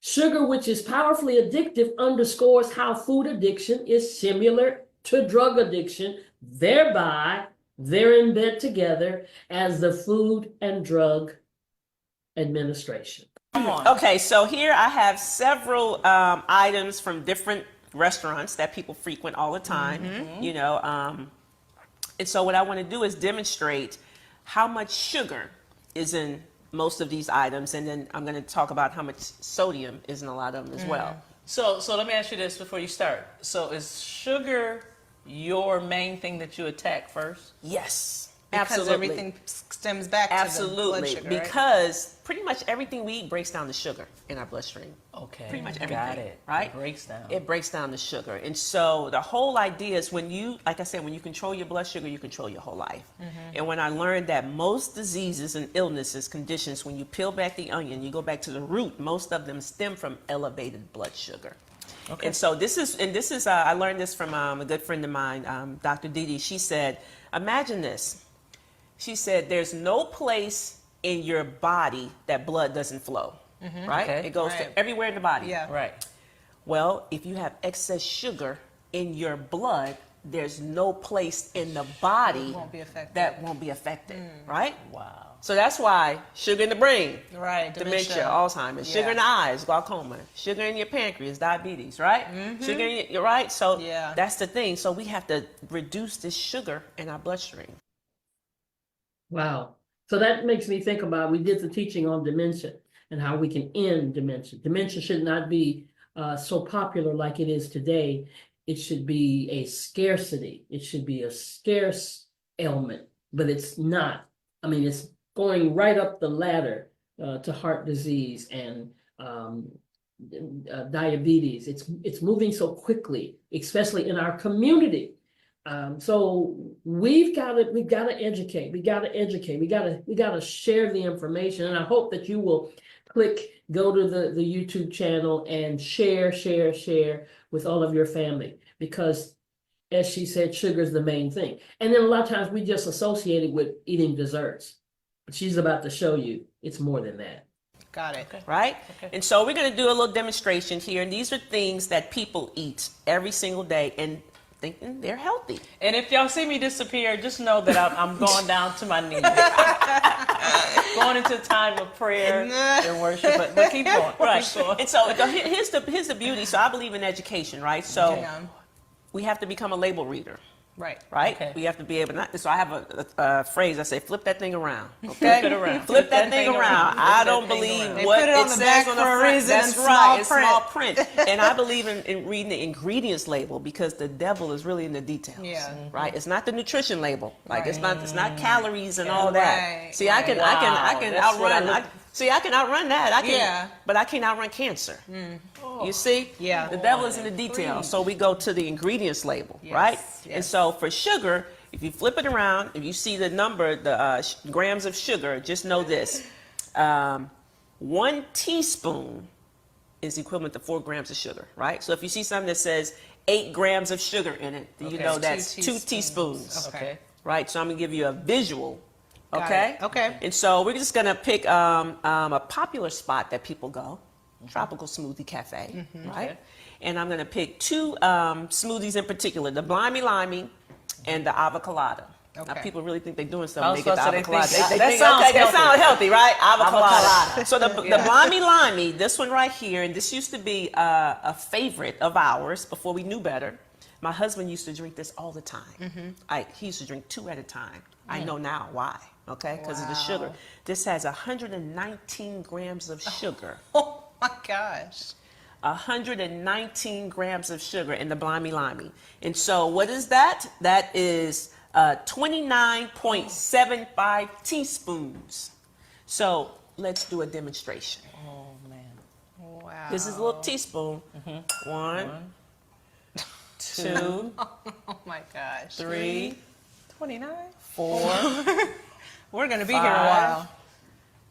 Sugar, which is powerfully addictive, underscores how food addiction is similar to drug addiction. Thereby, they're in bed together as the Food and Drug Administration. Come on. Okay, so here I have several items from different restaurants that people frequent all the time, and so what I want to do is demonstrate how much sugar is in most of these items, and then I'm going to talk about how much sodium is in a lot of them as well. So let me ask you this before you start. So is sugar your main thing that you attack first? Yes, Because absolutely. everything stems back to the blood Absolutely, sugar, right? because pretty much everything we eat breaks down the sugar in our bloodstream. Okay. Pretty much Got everything, it. right? It breaks down. It breaks down the sugar. And so the whole idea is when you, like I said, when you control your blood sugar, you control your whole life. And when I learned that most diseases and illnesses, conditions, when you peel back the onion, you go back to the root, most of them stem from elevated blood sugar. Okay. And so this is I learned this from a good friend of mine, Dr. Didi. She said, imagine this. She said, there's no place in your body that blood doesn't flow, right? Okay. It goes Right. to everywhere in the body. Yeah. Right. Well, if you have excess sugar in your blood, there's no place in the body Won't be affected. that won't be affected, right? Wow. So that's why sugar in the brain, Right. dementia, Alzheimer's, Yeah. sugar in the eyes, glaucoma, sugar in your pancreas, diabetes, right? Sugar in your, right? So Yeah. that's the thing. So we have to reduce this sugar in our bloodstream. Wow. So that makes me think about, we did the teaching on dementia and how we can end dementia. Dementia should not be so popular like it is today. It should be a scarcity. It should be a scarce ailment, but it's not. I mean, it's going right up the ladder to heart disease and diabetes. It's moving so quickly, especially in our community. So we've got to educate. We got to share the information. And I hope that you will go to the YouTube channel and share with all of your family, because as she said, sugar is the main thing. And then a lot of times we just associate it with eating desserts. But she's about to show you it's more than that. Got it. Right? And so we're going to do a little demonstration here. And these are things that people eat every single day and thinking they're healthy. And if y'all see me disappear, just know that I'm going down to my knees. Going into a time of prayer and worship. But keep going. Right. Keep going. And so here's the beauty. So I believe in education, right? So Yeah. we have to become a label reader. Right. Right? Okay. We have to be able to, so I have a phrase, I say, flip that thing around, okay? Flip it around. Flip that thing around. I don't Flip that thing believe around. They what put it on the says back on the for a front. reason That's in right, small it's print. small print. And I believe in reading the ingredients label, because the devil is really in the details. Yeah. Right? It's not the nutrition label. Like it's Right. not calories and all that. Right, See, I can right. That's what I outrun. I can outrun that. I can, Yeah. but I can't outrun cancer. You see? Yeah. The devil is in the details. So we go to the ingredients label, Yes, right? yes. And so for sugar, if you flip it around, if you see the number, the grams of sugar, just know this. 1 teaspoon is equivalent to 4 grams of sugar, right? So if you see something that says 8 grams of sugar in it, then you Okay. know Two that's 2 teaspoons. teaspoons, Okay. right? So I'm gonna give you a visual, Got okay? it. Okay. And so we're just gonna pick a popular spot that people go, Tropical Smoothie Cafe, right? Okay. And I'm gonna pick 2 smoothies in particular, the Blimey Limey and the Avocado. Now Okay. people really think they're doing I something. was They get the supposed to say, avocado. they think- that think, sounds okay, that healthy. sounds healthy, right? Avocado. So the Yeah. Blimey Limey, this one right here, and this used to be a favorite of ours before we knew better. My husband used to drink this all the time. He used to drink 2 at a time. I know now why. Okay, because of the sugar. Wow. This has 119 grams of sugar. Oh my gosh. 119 grams of sugar in the Blimey Limey. And so what is that? That is 29.75 teaspoons. So let's do a demonstration. Oh, man. Wow. This is a little teaspoon. 1, 2, Oh my gosh. 3, 29? 4, We're going to be here a 5, while.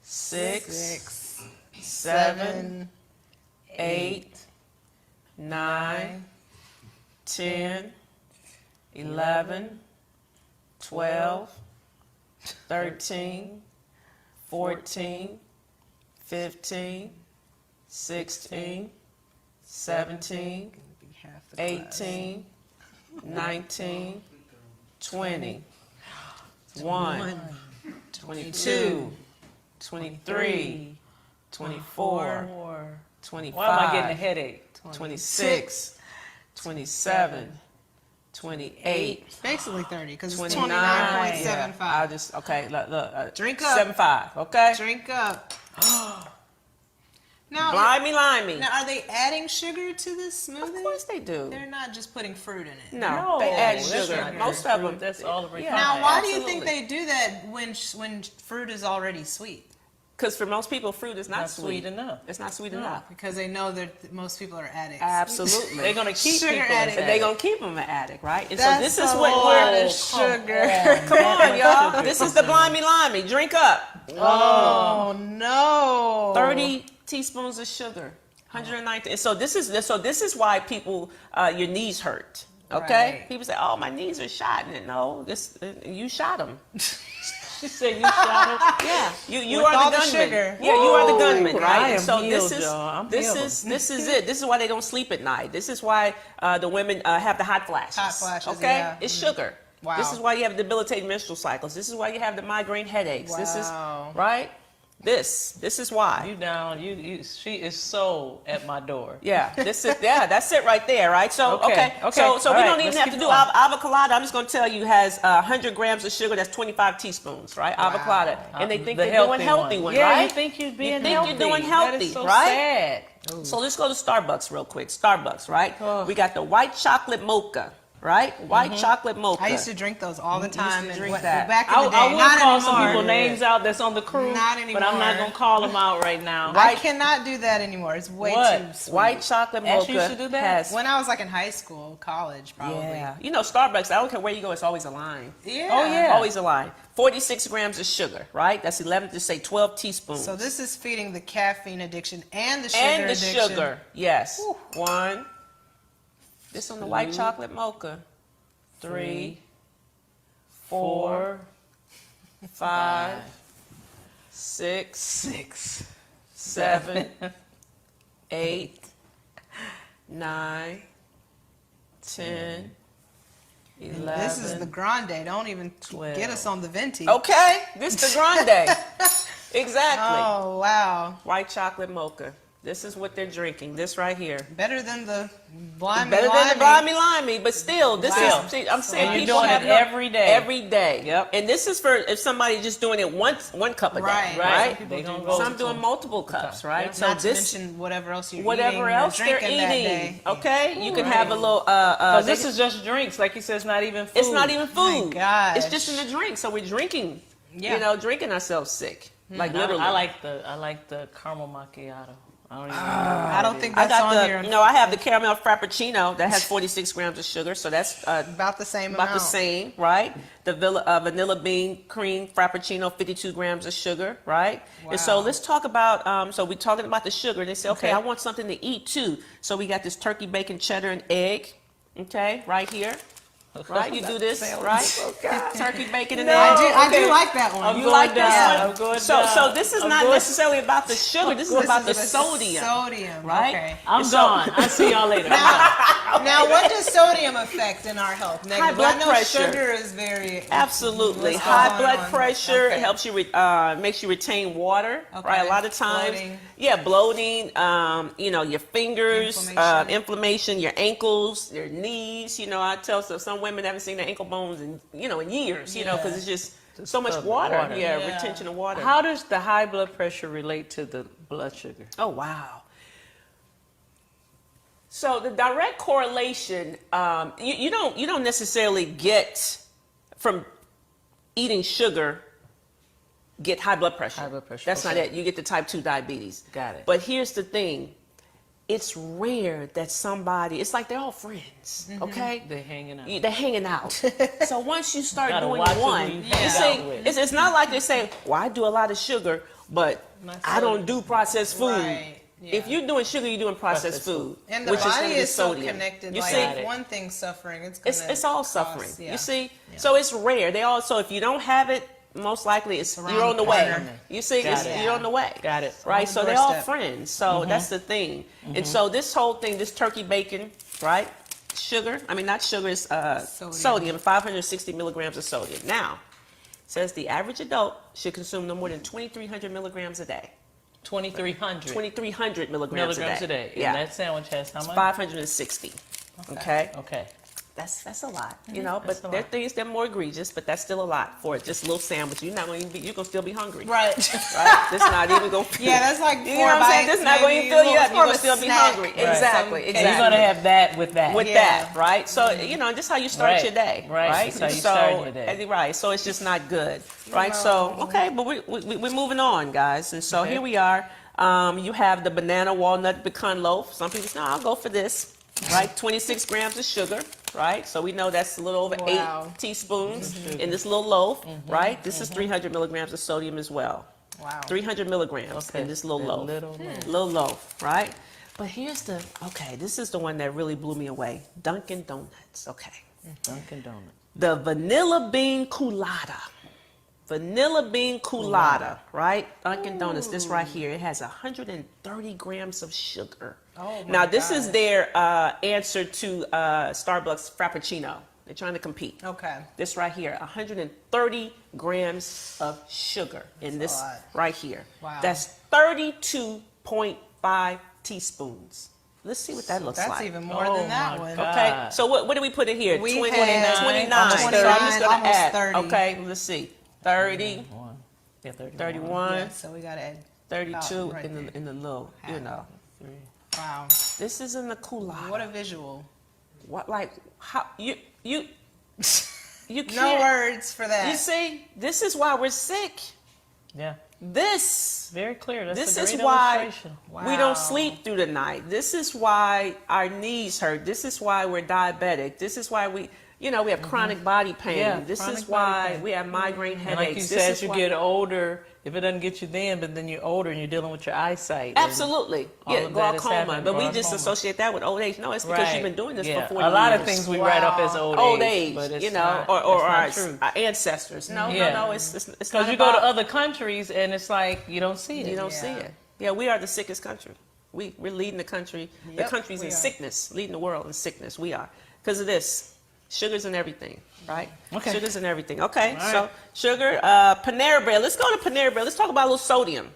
6, 7, 8, 9, 10, 11, 12, 13, 14, 15, 16, 17, 18, 19, 20, 21, 22, 23, 24, 25, Why am I getting a headache? 26, 27, 28, Basically 30, because it's 29. 29.75. I'll just, okay, look. Drink up. 75, okay? Drink up. Now, Blimey Limey. now, are they adding sugar to this smoothie? Of course they do. They're not just putting fruit in it. No, they add that's sugar. not Most fruit. of them. That's all the refined. Now, why do you think Absolutely. they do that when fruit is already sweet? Because for most people, fruit is not Not sweet. sweet enough. It's not sweet enough. Because they know that most people are addicts. Absolutely. They're going to keep Sugar people addicts. And they're going to keep them an addict, right? And That's so this is a what lot we're... of sugar. Come on, y'all. This is the Blimey Limey. Drink up. Oh no! 30 teaspoons of sugar. 119. So this is why people your knees hurt. Okay? Right. People say, "Oh, my knees are shot." And no, you shot them. She said you shot Yeah, you With are all the the gunman. sugar. Yeah, you are the Woo! gunman, right? I am And so healed, this is y'all. I'm this healed. is this is it. This is why they don't sleep at night. This is why the women have the hot flashes. Hot flashes, Okay, yeah. it's sugar. Wow. This is why you have debilitating menstrual cycles. This is why you have the migraine headaches. This is Wow. right. This is why. You down. She is so at my door. Yeah, that's it right there, right? So Okay, okay. so All we right, don't even let's have to keep do going. avocado. I'm just going to tell you has 100 grams of sugar. That's 25 teaspoons, right? Avocado, and they think The they're doing healthy one, Yeah, right? you think you're being think healthy. you're doing That healthy, is so right? sad. So let's go to Starbucks real quick. Starbucks, right? Oh. We got the white chocolate mocha. right? White chocolate mocha. I used to drink those all the time. to and drink what- that. Back in the day. I will not call some anymore. people names out that's on the crew, Not but I'm not anymore. gonna call them out right now. I cannot do that anymore. It's way What? too sweet. White chocolate Ash mocha used to do that? has When I was like in high school, college, probably. yeah. You know, Starbucks, I don't care where you go, it's always a line. Yeah. Oh, yeah. Always a line. 46 grams of sugar, right? That's 11 to say 12 teaspoons. So this is feeding the caffeine addiction and the sugar and the addiction. sugar, yes. 1. This on the white chocolate mocha. 3, 4, 5, 6, 7, 8, 9, 10, 11. This is the grande. Don't even 12. get us on the venti. Okay, this the grande. Exactly. Oh, wow. White chocolate mocha. This is what they're drinking. This right here. Better than the blimey Better than the limey. blimey, but still, this Wow. is. See, I'm saying And you're people doing have it no- every day. Every day. Yep. And this is for if somebody's just doing it one cup a day, Right. right? They gonna go Some to doing multiple cups, right? Yeah. So Not to this, mention whatever else you're eating whatever or else they're drinking that eating, day. okay? You can Right. have a little. Because this is just drinks, like you said, it's not even food. It's not even food. gosh. It's just in the drink. So we're drinking. Yeah. You know, drinking ourselves sick, like literally. I like the caramel macchiato. I don't even. I don't think I that's got on here. no, I have the caramel frappuccino that has 46 grams of sugar, so that's About the same about amount. the same, right? The vanilla bean cream frappuccino, 52 grams of sugar, right? And so Wow. let's talk about, so we're talking about the sugar. They say, okay, Okay. I want something to eat too. So we got this turkey, bacon, cheddar, and egg, okay, right here. Right? You do this, right? Turkey, bacon, and egg. I do Okay. like that one. I'm You going like this down. one? I'm going So down. this is I'm not going- necessarily about the sugar. This is about the sodium. Sodium, right? Okay. I'm So- gone. I'll see y'all later. I'm gone. Now, what does sodium affect in our health? Negative. blood I know pressure. sugar is very Absolutely. What's High going blood on? pressure. Okay. It helps you, makes you retain water, Okay. right? A lot of times. Bloating. Yeah, bloating, you know, your fingers, inflammation, your ankles, your knees. You know, I tell some women haven't seen their ankle bones in years, you know, because it's just so much the water. water. Yeah, Yeah. retention of water. How does the high blood pressure relate to the blood sugar? Oh, wow. So the direct correlation, you don't necessarily get from eating sugar, get high blood pressure. High blood pressure, That's not okay. it. You get the type 2 diabetes. Got it. But here's the thing. It's rare that somebody, it's like they're all friends, okay? They're hanging out. They're hanging out. So once you start Gotta doing watch who one, you you hang see, out with. it's not like they say, well, I do a lot of sugar, but I don't do processed food. Right, yeah. If you're doing sugar, you're doing processed food, And the which is body going to be is so sodium. connected. You like see, if one thing's suffering, it's gonna it's all cause- suffering. yeah. You see, so it's rare. They all so if you don't have it, most likely it's around you're on the the way. corner. You see, Got it's, it. you're on the way. Got it. Right. On the So they're all doorstep. friends. So that's the thing. And so this whole thing, this turkey bacon, right? Sugar. I mean, not sugar. It's sodium. 560 milligrams of sodium. Now, it says the average adult should consume no more than 2,300 milligrams a day. 2,300 2,300 milligrams milligrams a day. Yeah. And that sandwich has how much? 560. Okay. Okay. That's a lot, you know. That's But a there are lot. things that are more egregious, but that's still a lot for just a little sandwich. You're not going to be, you're going to still be hungry, Right. right? This not even going. Yeah, that's like You 4 know what I'm saying? bites, This not going to maybe. fill you It's up. more You're of going to a still be snack. hungry. Right. Exactly. Some- And you're gonna have that with that. with Yeah. that, right? So you know, just how you start Right. your day, Right. That's how you start your day. Right. So it's just not good, right? So okay, but we're moving on, guys, and so Okay. here we are. You have the banana walnut pecan loaf. Some people say, no, I'll go for this, right? 26 grams of sugar, right? So we know that's a little over Wow. 8 teaspoons in this little loaf, right? This is 300 milligrams of sodium as well. Wow. 300 milligrams Okay. in this little That loaf. little Loaf, right? But here's this is the one that really blew me away. Dunkin' Donuts, okay. Dunkin' Donuts. The vanilla bean culotta. Vanilla bean culotta, right? Dunkin' Donuts, this right here, it has 130 grams of sugar. Oh my Now, this is gosh. their answer to Starbucks Frappuccino. They're trying to compete. Okay. This right here, 130 grams of sugar in this a lot. right here. Wow. That's 32.5 teaspoons. Let's see what that looks That's like. even more Oh than that my one. God. Okay, so what do we put in here? We 20, had 29. almost So I'm 30. just gonna Almost add. 30. Okay, let's see. 30, One. Yeah, 31. 31, Yeah, so we gotta add. 32 right in there. the low, you know. Wow. This is in the culotta. What a visual. What, like, how you you No can't. words for that. You see, this is why we're sick. Yeah. This Very clear. That's This a is great why illustration. we Wow. don't sleep through the night. This is why our knees hurt. This is why we're diabetic. This is why we have chronic body pain. Yeah, This chronic is body why pain. we have migraine And headaches. like you This said, is as you why- get older, if it doesn't get you then, but then you're older and you're dealing with your eyesight. and- Absolutely. all Yeah, of that is glaucoma. happening, But we just glaucoma. associate that with old age. No, it's because Right. you've been doing this Yeah. for 40 A lot years. of things we write off as Old age, but it's you know, not, or that's not true. our ancestors. No, Yeah. no, it's not Because you go to about- other countries and it's like you don't see it. You don't Yeah. see it. Yeah, we are the sickest country. We're leading the country. The Yep, country's we in are. sickness, leading the world in sickness. We are. Because of this. Sugars and everything, right? Okay. Sugars and everything. Okay, All so right. sugar, Panera Bread. Let's go to Panera Bread. Let's talk about a little sodium.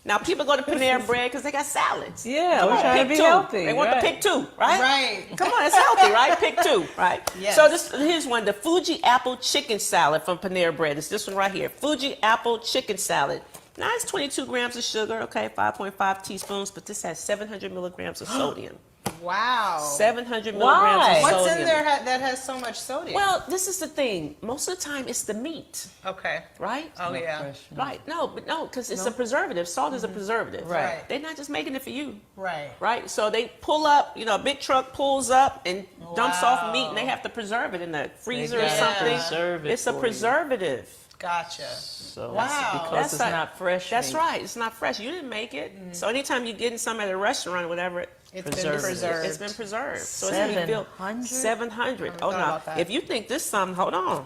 Now, people go to Panera Bread because they got salads. Yeah, Come we're on, trying to pick be two. healthy, They want right. the pick two, right? Right. Come on, it's healthy, right? Pick two, right? Yes. So here's one, the Fuji apple chicken salad from Panera Bread. It's this one right here, Fuji apple chicken salad. Now it's 22 grams of sugar, okay, 5.5 teaspoons, but this has 700 milligrams of sodium. Wow. 700 Why? milligrams of What's sodium. in there that has so much sodium? Well, this is the thing. Most of the time, it's the meat, okay. right? Oh yeah. Fresh. Right. No, because it's a preservative. Salt is a preservative. Right. They're not just making it for you. Right. Right? So they pull up, a big truck pulls up and dumps off meat, and they Wow. have to preserve it in the freezer or gotta something. preserve it It's a for you. preservative. Gotcha. So Wow. because That's it's like- not fresh. That's meat. right. It's not fresh. You didn't make it. So anytime you're getting some at a restaurant or whatever, It's Preserved. been preserved. it's been preserved. So it's even built 700? 700. I Oh thought no! about that. If you think this something, hold on.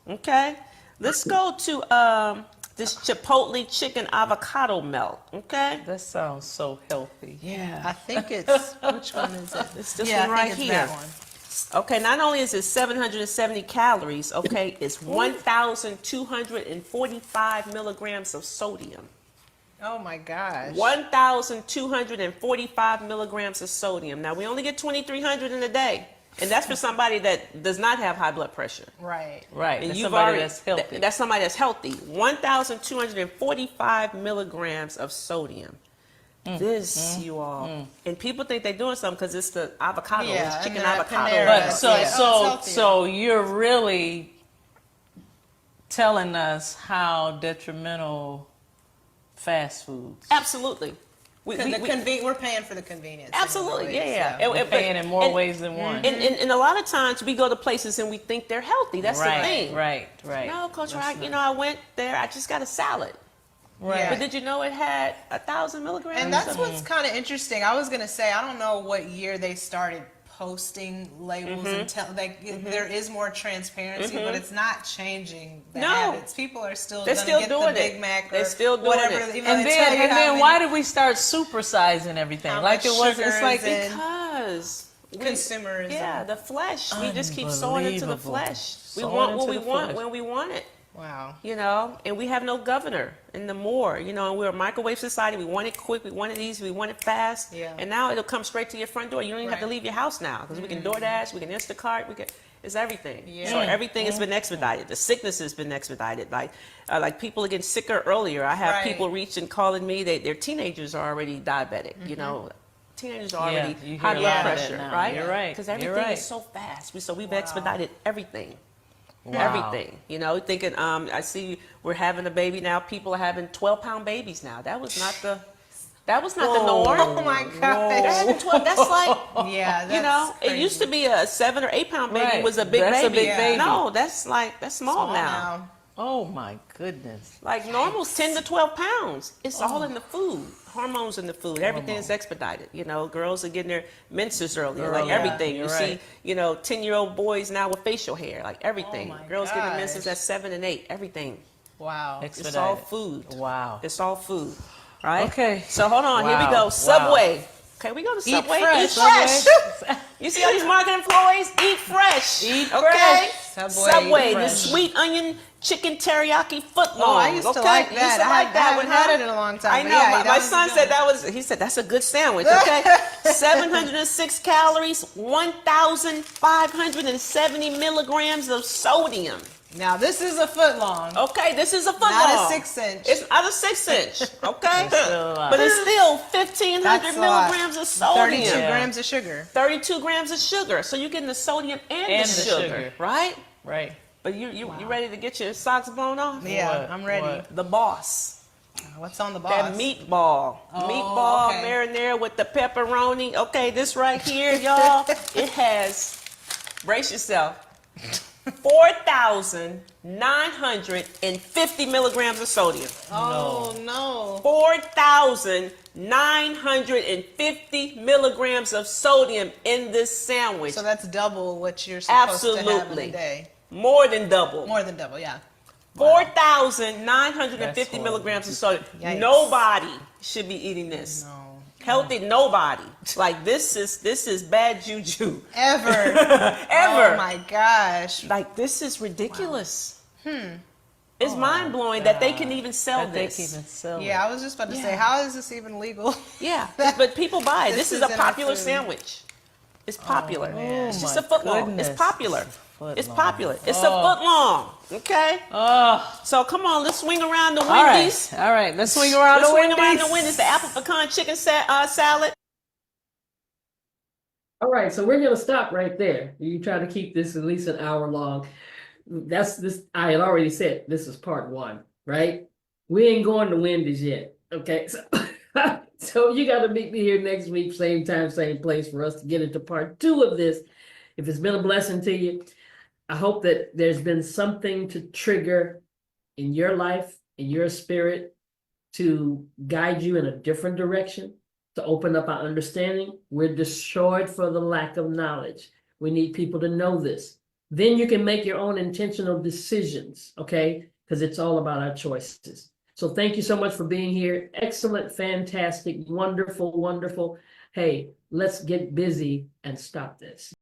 Okay, let's go to this Chipotle chicken avocado melt. Okay. That sounds so healthy. Yeah. I think it's which one is it? It's this yeah, one I right think it's here. that one. Okay, not only is it 770 calories, okay, it's 1,245 milligrams of sodium. Oh my gosh. 1,245 milligrams of sodium. Now, we only get 2,300 in a day, and that's for somebody that does not have high blood pressure. Right. Right. And That's you've somebody already, that's healthy. That's somebody that's healthy. 1,245 milligrams of sodium. This, you all. And people think they're doing something because it's the avocado. Yeah, it's and chicken that avocado. Panera. But Yeah. so Yeah. It's so healthier. so you're really telling us how detrimental fast foods. Absolutely. We, We're paying for the convenience. in absolutely, ways, yeah. so. And- We're paying in more and- ways than one. And a lot of times we go to places and we think they're healthy. That's right, the thing. right. No, Coach, That's I went there. I just got a salad. Yeah. But did you know it had 1,000 milligrams? And that's of- what's kind of interesting. I was gonna say I don't know what year they started posting labels and tell there is more transparency, but it's not changing the No. habits. People are still They're gonna still get doing the it. Big Mac or They're still doing whatever. it. Even though And they tell then you and how then many why did we start supersizing everything? How Like much it was sugar it's like is in- Because consumerism. yeah, the flesh. We just keep sowing into the Unbelievable. flesh. We Sowing want what into we the want flesh. when we want it. Wow. And we have no governor in the more, and we're a microwave society. We want it quick, we want it easy, we want it fast. Yeah. And now it'll come straight to your front door. You don't even have to Right. leave your house now because we can DoorDash, we can Instacart, it's everything. Yeah. So everything has been expedited. The sickness has been expedited. Like people are getting sicker earlier. I have Right. people reaching, calling me. Their teenagers are already diabetic. Teenagers are Yeah, already you hear high a blood lot of that pressure, now. right? You're right. Because You're everything right. is so fast. So we've expedited everything. Wow. Everything, thinking, I see we're having a baby now. People are having 12-pound babies now. That was not the norm. Oh my They're gosh. having 12. That's like, Yeah. That's it used to be a 7 or 8-pound baby Right. was a big That's a baby. big baby. No, that's small now. now. Oh my goodness. Like normal's 10 to 12 pounds. It's all in the food. Hormones in the food. Everything is expedited. Girls are getting their menses earlier. Like Earlier. everything. You're You right. see, 10-year-old boys now with facial hair. Like everything. my Girls getting gosh. menses at 7 and 8. Everything. Wow. It's all Expedited. food. Wow. It's all food. Right? Okay. So hold on. Here we Wow. go. Wow. Subway. Okay, we go to Subway. fresh. Eat fresh. You see all these marketing employees? Eat fresh. Eat okay? fresh. Subway, eat the fresh. sweet onion chicken teriyaki footlong. Oh, I used to okay? like You that. used to I like that haven't one, had huh? it in a long time, I but know. yeah, my that was son good. said he said that's a good sandwich. Okay, 706 calories, 1,570 milligrams of sodium. Now this is a foot long, Okay, this is a foot not long. a 6 inch. It's not a 6 inch. Okay, That's still a lot. but it's still 1,500 That's a lot. milligrams of sodium. 32 Yeah. grams of sugar. 32 grams of sugar. So you're getting the sodium and And the the sugar, sugar. right? Right. But you ready to get your socks blown off? Yeah, What? I'm ready. What? The boss. What's on the box? That meatball. Oh, Meatball okay. marinara with the pepperoni. Okay, this right here, y'all, it has, brace yourself, 4,950 milligrams of sodium. Oh no. 4,950 milligrams of sodium in this sandwich. So that's double what you're supposed to have in Absolutely. a day. More than double. More than double, yeah. 4,950 That's milligrams of sodium. Yikes. Nobody should be eating this. No. Healthy, nobody. Like this is bad juju. Ever. Ever. Oh my gosh. Like this is ridiculous. It's mind blowing that they can even sell That they this. can even sell Yeah, I was just about to say, Yeah. how is this even legal? Yeah, but people buy it. This This is a is in our popular food. sandwich. It's popular. man. It's just Oh, a foot long. goodness. It's popular. Foot It's long. popular. It's a foot long. Okay. Oh, So come on, let's swing around the all right. Wendy's. All right. Let's swing around Let's the swing Wendy's. around the Wendy's. The apple pecan chicken salad. All right, so we're gonna stop right there. You try to keep this at least an hour long. That's this. I had already said this is part one, right? We ain't going to Wendy's yet. Okay, so so you got to meet me here next week, same time, same place, for us to get into part two of this. If it's been a blessing to you, I hope that there's been something to trigger in your life, in your spirit, to guide you in a different direction, to open up our understanding. We're destroyed for the lack of knowledge. We need people to know this. Then you can make your own intentional decisions, okay? Because it's all about our choices. So thank you so much for being here. Excellent, fantastic, wonderful, wonderful. Hey, let's get busy and stop this.